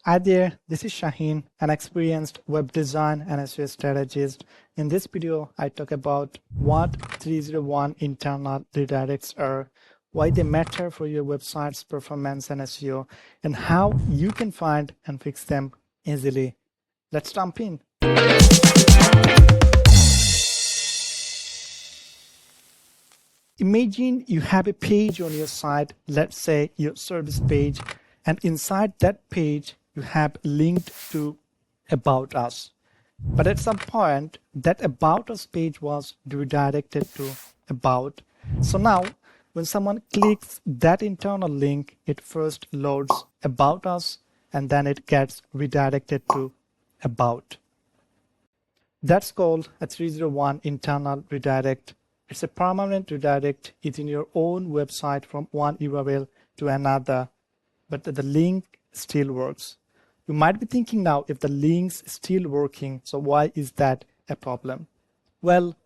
Hi there, this is Shaheen, an experienced web design and SEO strategist. In this video, I talk about what 301 internal redirects are, why they matter for your website's performance and SEO, and how you can find and fix them easily. Let's jump in. Imagine you have a page on your site, let's say your service page, and inside that page, you have linked to About Us. But at some point, that About Us page was redirected to About. So now, when someone clicks that internal link, it first loads About Us, and then it gets redirected to About. That's called a 301 internal redirect. It's a permanent redirect. It's in your own website from one URL to another, but the link still works. You might be thinking now, if the link's still working, so why is that a problem? Well,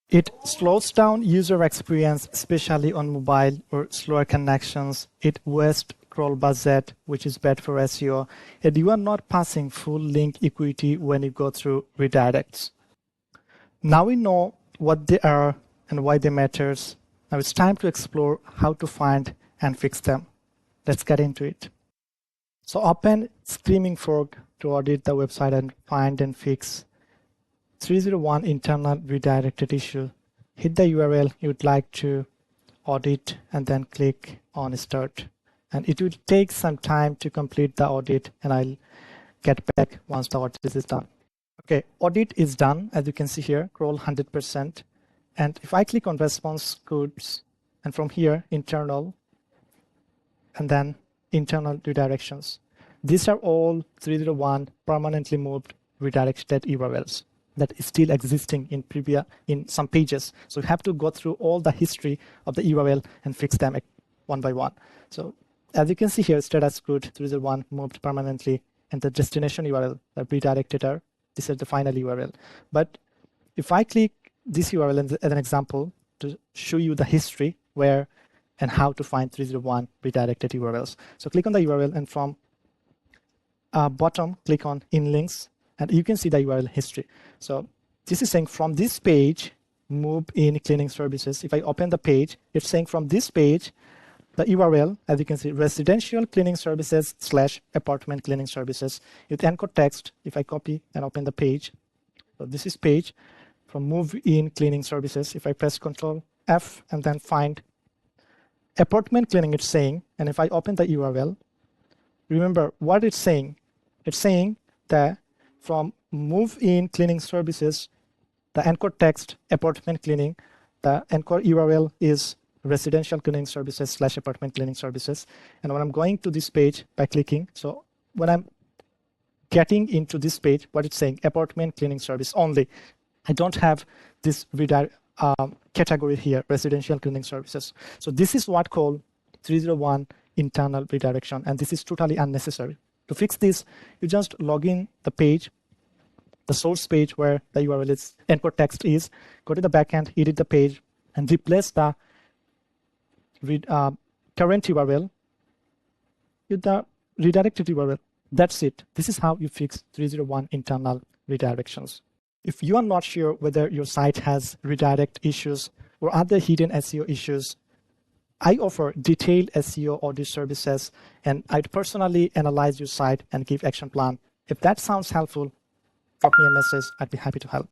it slows down user experience, especially on mobile or slower connections. It wastes scroll budget, which is bad for SEO, and you are not passing full link equity when you go through redirects. Now we know what they are and why they matters. Now it's time to explore how to find and fix them. Let's get into it. So open Screaming Frog to audit the website and find and fix 301 internal redirected issue. Hit the URL you would like to audit and then click on Start. And it will take some time to complete the audit, and I'll get back once the audit is done. Okay, audit is done. As you can see here, scroll 100%. And if I click on response codes, and from here, internal, and then internal redirections. These are all 301 permanently moved redirected URLs that is still existing in some pages. So you have to go through all the history of the URL and fix them one by one. So as you can see here, status code 301 moved permanently, and the destination URL that redirected are, this is the final URL. But if I click this URL as an example to show you the history where and how to find 301 redirected URLs. So click on the URL, and from bottom, click on In Links, and you can see the URL history. So this is saying from this page, move in cleaning services. If I open the page, it's saying from this page, the URL, as you can see, residential cleaning services / apartment cleaning services with anchor text. If I copy and open the page, so this is page from move in cleaning services. If I press Ctrl F and then find apartment cleaning, it's saying, and if I open the URL, remember what it's saying. It's saying that from move in cleaning services, the anchor text apartment cleaning, the anchor URL is residential cleaning services / apartment cleaning services. And when I'm going to this page by clicking, so when I'm getting into this page, what it's saying, apartment cleaning service only. I don't have this category here, residential cleaning services. So this is what called 301 internal redirection, and this is totally unnecessary. To fix this, you just log in the page, the source page where the URL is, anchor text is, go to the backend, edit the page, and replace the current URL with the redirected URL. That's it. This is how you fix 301 internal redirections. If you are not sure whether your site has redirect issues or other hidden SEO issues, I offer detailed SEO audit services, and I'd personally analyze your site and give action plan. If that sounds helpful, drop me a message. I'd be happy to help.